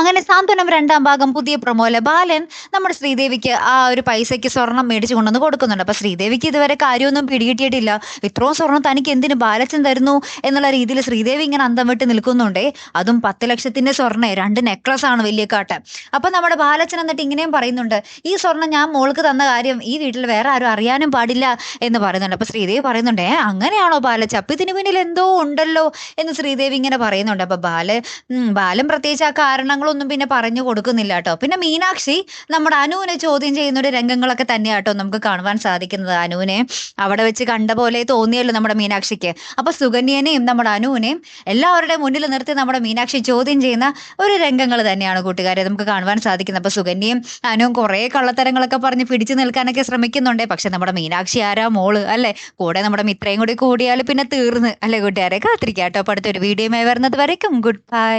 അങ്ങനെ സാന്ത്വനം 2-ാം ഭാഗം പുതിയ പ്രൊമോയില് ബാലൻ നമ്മുടെ ശ്രീദേവിക്ക് ആ ഒരു പൈസയ്ക്ക് സ്വർണം മേടിച്ചു കൊണ്ടുവന്ന് കൊടുക്കുന്നുണ്ട്. അപ്പൊ ശ്രീദേവിക്ക് ഇതുവരെ കാര്യമൊന്നും പിടികിട്ടിയിട്ടില്ല. ഇത്രയും സ്വർണം തനിക്ക് എന്തിന് ബാലച്ചൻ തരുന്നു എന്നുള്ള രീതിയിൽ ശ്രീദേവി ഇങ്ങനെ അന്തം വിട്ട് നിൽക്കുന്നുണ്ടേ. അതും 10 ലക്ഷത്തിന്റെ സ്വർണ്ണേ, 2 നെക്ലസ് ആണ് വലിയ കാട്ട്. അപ്പൊ നമ്മുടെ ബാലച്ചൻ എന്നിട്ട് ഇങ്ങനെയും പറയുന്നുണ്ട്, ഈ സ്വർണം ഞാൻ മോൾക്ക് തന്ന കാര്യം ഈ വീട്ടിൽ വേറെ ആരും അറിയാനും പാടില്ല എന്ന് പറയുന്നുണ്ട്. അപ്പൊ ശ്രീദേവി പറയുന്നുണ്ട്, അങ്ങനെയാണോ ബാലച്ച, അപ്പൊ ഇതിന് പിന്നിൽ എന്തോ ഉണ്ടല്ലോ എന്ന് ശ്രീദേവി ഇങ്ങനെ പറയുന്നുണ്ട്. അപ്പൊ ബാലൻ പ്രത്യേകിച്ച് ആ കാരണങ്ങളൊന്നും പിന്നെ പറഞ്ഞു കൊടുക്കുന്നില്ല കേട്ടോ. പിന്നെ മീനാക്ഷി നമ്മുടെ അനുവിനെ ചോദ്യം ചെയ്യുന്ന ഒരു രംഗങ്ങളൊക്കെ തന്നെയാട്ടോ നമുക്ക് കാണുവാൻ സാധിക്കുന്നത്. അനുവിനെ അവിടെ വെച്ച് കണ്ട പോലെ തോന്നിയല്ലോ നമ്മുടെ മീനാക്ഷിക്ക്. അപ്പൊ സുകന്യനെയും നമ്മുടെ അനുവിനെയും എല്ലാവരുടെയും മുന്നിൽ നിർത്തി നമ്മുടെ മീനാക്ഷി ചോദ്യം ചെയ്യുന്ന ഒരു രംഗങ്ങൾ തന്നെയാണ് കൂട്ടുകാരെ നമുക്ക് കാണുവാൻ സാധിക്കുന്നത്. അപ്പൊ സുകന്യയും അനുവും കുറെ കള്ളത്തരങ്ങളൊക്കെ പറഞ്ഞ് പിടിച്ചു നിൽക്കാനൊക്കെ ശ്രമിക്കുന്നുണ്ടേ. പക്ഷെ നമ്മുടെ മീനാക്ഷി ആരാ മോള് അല്ലെ, കൂടെ നമ്മുടെ മിത്രയും കൂടി കൂടിയാൽ പിന്നെ തീർന്ന് അല്ലെ കൂട്ടുകാരെ. കാത്തിരിക്കാട്ടോ അടുത്തൊരു വീഡിയോ വരുന്നത് വരയ്ക്കും. Good bye.